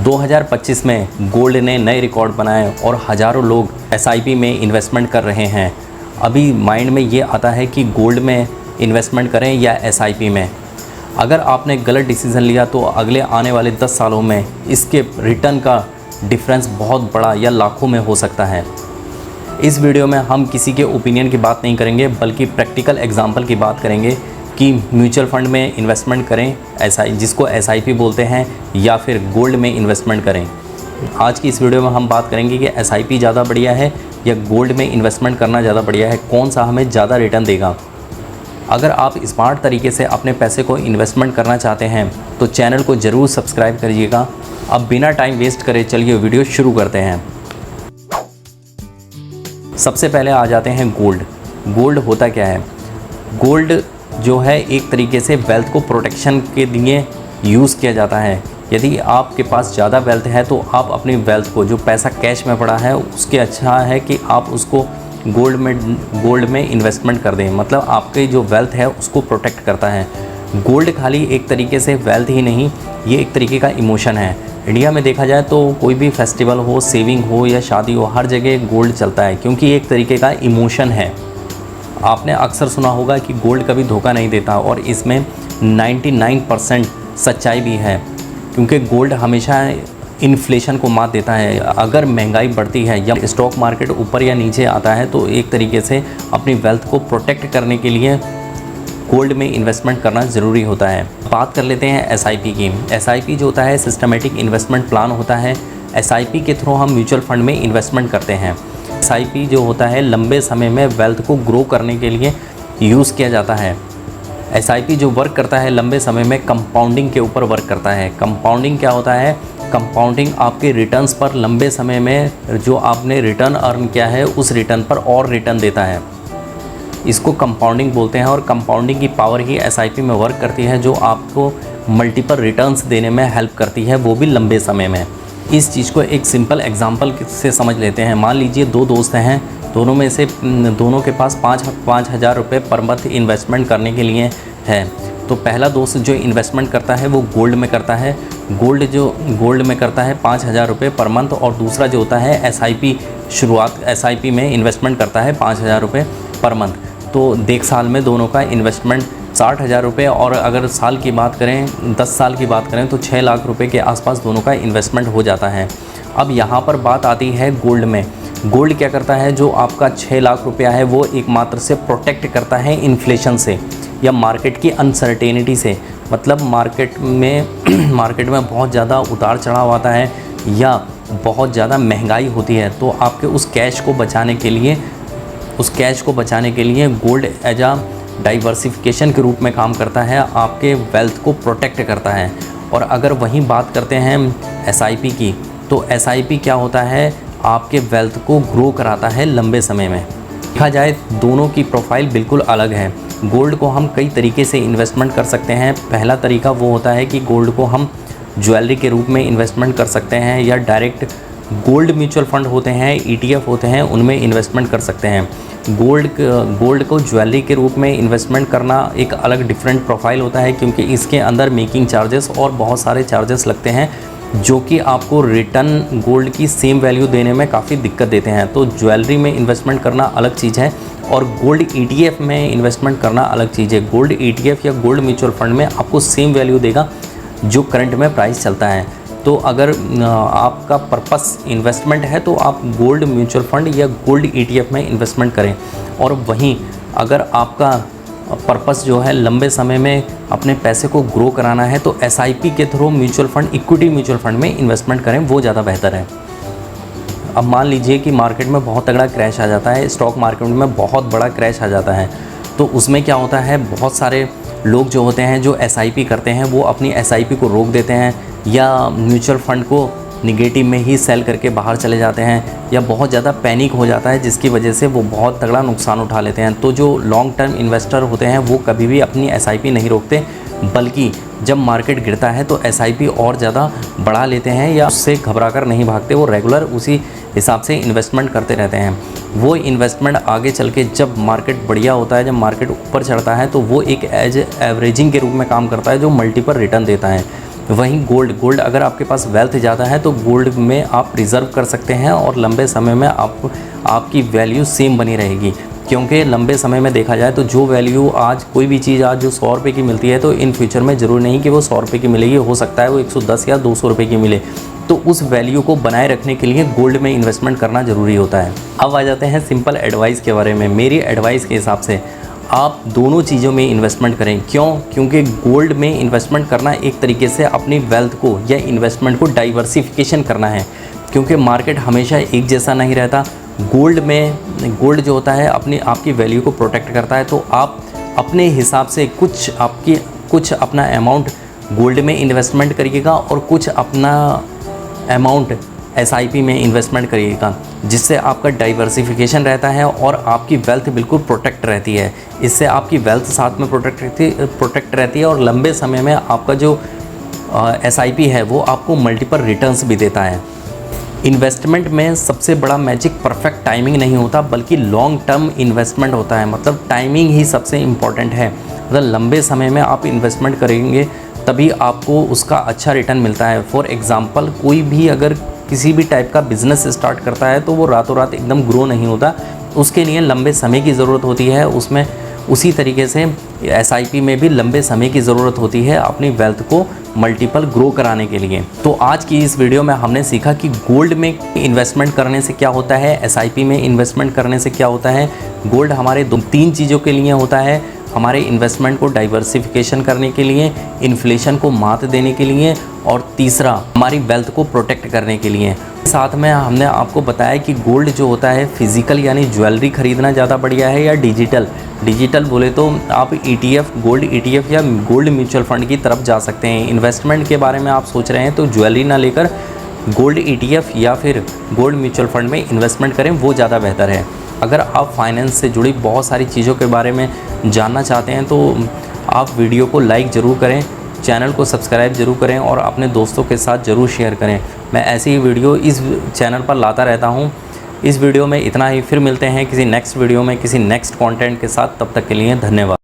2025 में गोल्ड ने नए रिकॉर्ड बनाए और हज़ारों लोग एसआईपी में इन्वेस्टमेंट कर रहे हैं। अभी माइंड में ये आता है कि गोल्ड में इन्वेस्टमेंट करें या एसआईपी में। अगर आपने गलत डिसीज़न लिया तो अगले आने वाले 10 सालों में इसके रिटर्न का डिफरेंस बहुत बड़ा या लाखों में हो सकता है। इस वीडियो में हम किसी के ओपिनियन की बात नहीं करेंगे, बल्कि प्रैक्टिकल एग्जाम्पल की बात करेंगे कि म्यूचुअल फंड में इन्वेस्टमेंट करें जिसको एसआईपी बोलते हैं, या फिर गोल्ड में इन्वेस्टमेंट करें। आज की इस वीडियो में हम बात करेंगे कि एसआईपी ज़्यादा बढ़िया है या गोल्ड में इन्वेस्टमेंट करना ज़्यादा बढ़िया है, कौन सा हमें ज़्यादा रिटर्न देगा। अगर आप स्मार्ट तरीके से अपने पैसे को इन्वेस्टमेंट करना चाहते हैं तो चैनल को ज़रूर सब्सक्राइब करिएगा। अब बिना टाइम वेस्ट करे चलिए वीडियो शुरू करते हैं। सबसे पहले आ जाते हैं गोल्ड। गोल्ड होता क्या है? गोल्ड जो है एक तरीके से वेल्थ को प्रोटेक्शन के लिए यूज़ किया जाता है। यदि आपके पास ज़्यादा वेल्थ है तो आप अपनी वेल्थ को, जो पैसा कैश में पड़ा है, उसके अच्छा है कि आप उसको गोल्ड में इन्वेस्टमेंट कर दें। मतलब आपकी जो वेल्थ है उसको प्रोटेक्ट करता है। गोल्ड खाली एक तरीके से वेल्थ ही नहीं, ये एक तरीके का इमोशन है। इंडिया में देखा जाए तो कोई भी फेस्टिवल हो, सेविंग हो या शादी हो, हर जगह गोल्ड चलता है, क्योंकि एक तरीके का इमोशन है। आपने अक्सर सुना होगा कि गोल्ड कभी धोखा नहीं देता, और इसमें 99% सच्चाई भी है, क्योंकि गोल्ड हमेशा इन्फ्लेशन को मात देता है। अगर महंगाई बढ़ती है या स्टॉक मार्केट ऊपर या नीचे आता है तो एक तरीके से अपनी वेल्थ को प्रोटेक्ट करने के लिए गोल्ड में इन्वेस्टमेंट करना ज़रूरी होता है। बात कर लेते हैं एसआईपी की। एसआईपी जो होता है सिस्टमेटिक इन्वेस्टमेंट प्लान होता है। एसआईपी के थ्रू हम म्यूचुअल फंड में इन्वेस्टमेंट करते हैं। एसआईपी जो होता है लंबे समय में वेल्थ को ग्रो करने के लिए यूज़ किया जाता है। एसआईपी जो वर्क करता है लंबे समय में कंपाउंडिंग के ऊपर वर्क करता है। कंपाउंडिंग क्या होता है? कंपाउंडिंग आपके रिटर्न्स पर लंबे समय में जो आपने रिटर्न अर्न किया है उस रिटर्न पर और रिटर्न देता है। इसको कंपाउंडिंग बोलते हैं, और कंपाउंडिंग की पावर ही एसआईपी में वर्क करती है, जो आपको मल्टीपल रिटर्न्स देने में हेल्प करती है, वो भी लंबे समय में। इस चीज़ को एक सिंपल एग्जांपल से समझ लेते हैं। मान लीजिए दो दोस्त हैं, दोनों में से दोनों के पास 5,000 रुपये पर मंथ इन्वेस्टमेंट करने के लिए है। तो पहला दोस्त जो इन्वेस्टमेंट करता है वो गोल्ड में करता है। गोल्ड में करता है 5,000 रुपये पर मंथ, और दूसरा जो होता है एसआईपी में इन्वेस्टमेंट करता है 5,000 रुपये पर मंथ। तो देख साल में दोनों का इन्वेस्टमेंट 60,000 रुपये, और अगर साल की बात करें, 10 साल की बात करें तो 6 लाख रुपए के आसपास दोनों का इन्वेस्टमेंट हो जाता है। अब यहाँ पर बात आती है गोल्ड में। गोल्ड क्या करता है? जो आपका 6 लाख रुपया है वो एकमात्र से प्रोटेक्ट करता है इन्फ्लेशन से या मार्केट की अनसर्टेनिटी से। मतलब मार्केट में बहुत ज़्यादा उतार चढ़ाव आता है या बहुत ज़्यादा महंगाई होती है, तो आपके उस कैश को बचाने के लिए गोल्ड एज आ डाइवर्सिफिकेशन के रूप में काम करता है, आपके वेल्थ को प्रोटेक्ट करता है। और अगर वहीं बात करते हैं एसआईपी की, तो एसआईपी क्या होता है? आपके वेल्थ को ग्रो कराता है लंबे समय में। देखा जाए दोनों की प्रोफाइल बिल्कुल अलग है। गोल्ड को हम कई तरीके से इन्वेस्टमेंट कर सकते हैं। पहला तरीका वो होता है कि गोल्ड को हम ज्वेलरी के रूप में इन्वेस्टमेंट कर सकते हैं, या डायरेक्ट गोल्ड म्यूचुअल फंड होते हैं, ETF होते हैं, उनमें इन्वेस्टमेंट कर सकते हैं। गोल्ड को ज्वेलरी के रूप में इन्वेस्टमेंट करना एक अलग डिफरेंट प्रोफाइल होता है, क्योंकि इसके अंदर मेकिंग चार्जेस और बहुत सारे चार्जेस लगते हैं, जो कि आपको रिटर्न गोल्ड की सेम वैल्यू देने में काफ़ी दिक्कत देते हैं। तो ज्वेलरी में इन्वेस्टमेंट करना अलग चीज़ है, और गोल्ड ETF में इन्वेस्टमेंट करना अलग चीज़ है। गोल्ड ETF या गोल्ड म्यूचुअल फंड में आपको सेम वैल्यू देगा जो करंट में प्राइस चलता है। तो अगर आपका पर्पस इन्वेस्टमेंट है तो आप गोल्ड म्यूचुअल फंड या गोल्ड ETF में इन्वेस्टमेंट करें। और वहीं अगर आपका पर्पस जो है लंबे समय में अपने पैसे को ग्रो कराना है, तो एसआईपी के through mutual fund, equity mutual fund में इन्वेस्टमेंट करें, वो ज़्यादा बेहतर है। अब मान लीजिए कि मार्केट में बहुत तगड़ा क्रैश आ जाता है, स्टॉक मार्केट में बहुत बड़ा क्रैश आ जाता है, तो उसमें क्या होता है? बहुत सारे लोग जो होते हैं जो एसआईपी करते हैं वो अपनी एसआईपी को रोक देते हैं, या म्यूचुअल फंड को निगेटिव में ही सेल करके बाहर चले जाते हैं, या बहुत ज़्यादा पैनिक हो जाता है, जिसकी वजह से वो बहुत तगड़ा नुकसान उठा लेते हैं। तो जो लॉन्ग टर्म इन्वेस्टर होते हैं वो कभी भी अपनी एसआईपी नहीं रोकते, बल्कि जब मार्केट गिरता है तो एसआईपी और ज़्यादा बढ़ा लेते हैं, या उससे घबरा कर नहीं भागते, वो रेगुलर उसी हिसाब से इन्वेस्टमेंट करते रहते हैं। वो इन्वेस्टमेंट आगे चल के जब मार्केट बढ़िया होता है, जब मार्केट ऊपर चढ़ता है, तो वो एक एवरेजिंग के रूप में काम करता है, जो मल्टीपल रिटर्न देता है। वहीं गोल्ड अगर आपके पास वेल्थ ज़्यादा है तो गोल्ड में आप रिज़र्व कर सकते हैं और लंबे समय में आपकी वैल्यू सेम बनी रहेगी। क्योंकि लंबे समय में देखा जाए तो जो वैल्यू आज कोई भी चीज़ आज जो 100 रुपये की मिलती है तो इन फ्यूचर में ज़रूर नहीं कि वो 100 रुपये की मिलेगी, हो सकता है वो 110 या 200 रुपये की मिले। तो उस वैल्यू को बनाए रखने के लिए गोल्ड में इन्वेस्टमेंट करना ज़रूरी होता है। अब आ जाते हैं सिंपल एडवाइस के बारे में। मेरी एडवाइस के हिसाब से आप दोनों चीज़ों में इन्वेस्टमेंट करें। क्यों? क्योंकि गोल्ड में इन्वेस्टमेंट करना एक तरीके से अपनी वेल्थ को या इन्वेस्टमेंट को डाइवर्सिफिकेशन करना है, क्योंकि मार्केट हमेशा एक जैसा नहीं रहता। गोल्ड जो होता है आपकी वैल्यू को प्रोटेक्ट करता है। तो आप अपने हिसाब से कुछ अपना अमाउंट गोल्ड में इन्वेस्टमेंट करिएगा और कुछ अपना अमाउंट SIP में इन्वेस्टमेंट करिएगा, जिससे आपका डाइवर्सिफिकेशन रहता है और आपकी वेल्थ बिल्कुल प्रोटेक्ट रहती है। इससे आपकी वेल्थ साथ में प्रोटेक्ट रहती है और लंबे समय में आपका जो SIP है वो आपको मल्टीपल रिटर्न्स भी देता है। इन्वेस्टमेंट में सबसे बड़ा मैजिक परफेक्ट टाइमिंग नहीं होता, बल्कि लॉन्ग टर्म इन्वेस्टमेंट होता है। मतलब टाइमिंग ही सबसे इम्पॉर्टेंट है। मतलब लंबे समय में आप इन्वेस्टमेंट करेंगे तभी आपको उसका अच्छा रिटर्न मिलता है। फॉर एग्ज़ाम्पल, कोई भी अगर किसी भी टाइप का बिज़नेस स्टार्ट करता है तो वो रातों रात एकदम ग्रो नहीं होता, उसके लिए लंबे समय की ज़रूरत होती है। उसमें उसी तरीके से SIP में भी लंबे समय की ज़रूरत होती है अपनी वेल्थ को मल्टीपल ग्रो कराने के लिए। तो आज की इस वीडियो में हमने सीखा कि गोल्ड में इन्वेस्टमेंट करने से क्या होता है, SIP में इन्वेस्टमेंट करने से क्या होता है। गोल्ड हमारे 3 चीज़ों के लिए होता है, हमारे इन्वेस्टमेंट को डाइवर्सिफिकेशन करने के लिए, इन्फ्लेशन को मात देने के लिए, और तीसरा हमारी वेल्थ को प्रोटेक्ट करने के लिए। साथ में हमने आपको बताया कि गोल्ड जो होता है फिज़िकल यानी ज्वेलरी ख़रीदना ज़्यादा बढ़िया है या डिजिटल बोले तो आप गोल्ड ETF या गोल्ड म्यूचुअल फंड की तरफ जा सकते हैं। इन्वेस्टमेंट के बारे में आप सोच रहे हैं तो ज्वेलरी ना लेकर गोल्ड ETF या फिर गोल्ड म्यूचुअल फंड में इन्वेस्टमेंट करें, वो ज़्यादा बेहतर है। अगर आप फाइनेंस से जुड़ी बहुत सारी चीज़ों के बारे में जानना चाहते हैं तो आप वीडियो को लाइक ज़रूर करें, चैनल को सब्सक्राइब ज़रूर करें और अपने दोस्तों के साथ ज़रूर शेयर करें। मैं ऐसी ही वीडियो इस चैनल पर लाता रहता हूँ। इस वीडियो में इतना ही, फिर मिलते हैं किसी नेक्स्ट वीडियो में किसी नेक्स्ट कंटेंट के साथ। तब तक के लिए धन्यवाद।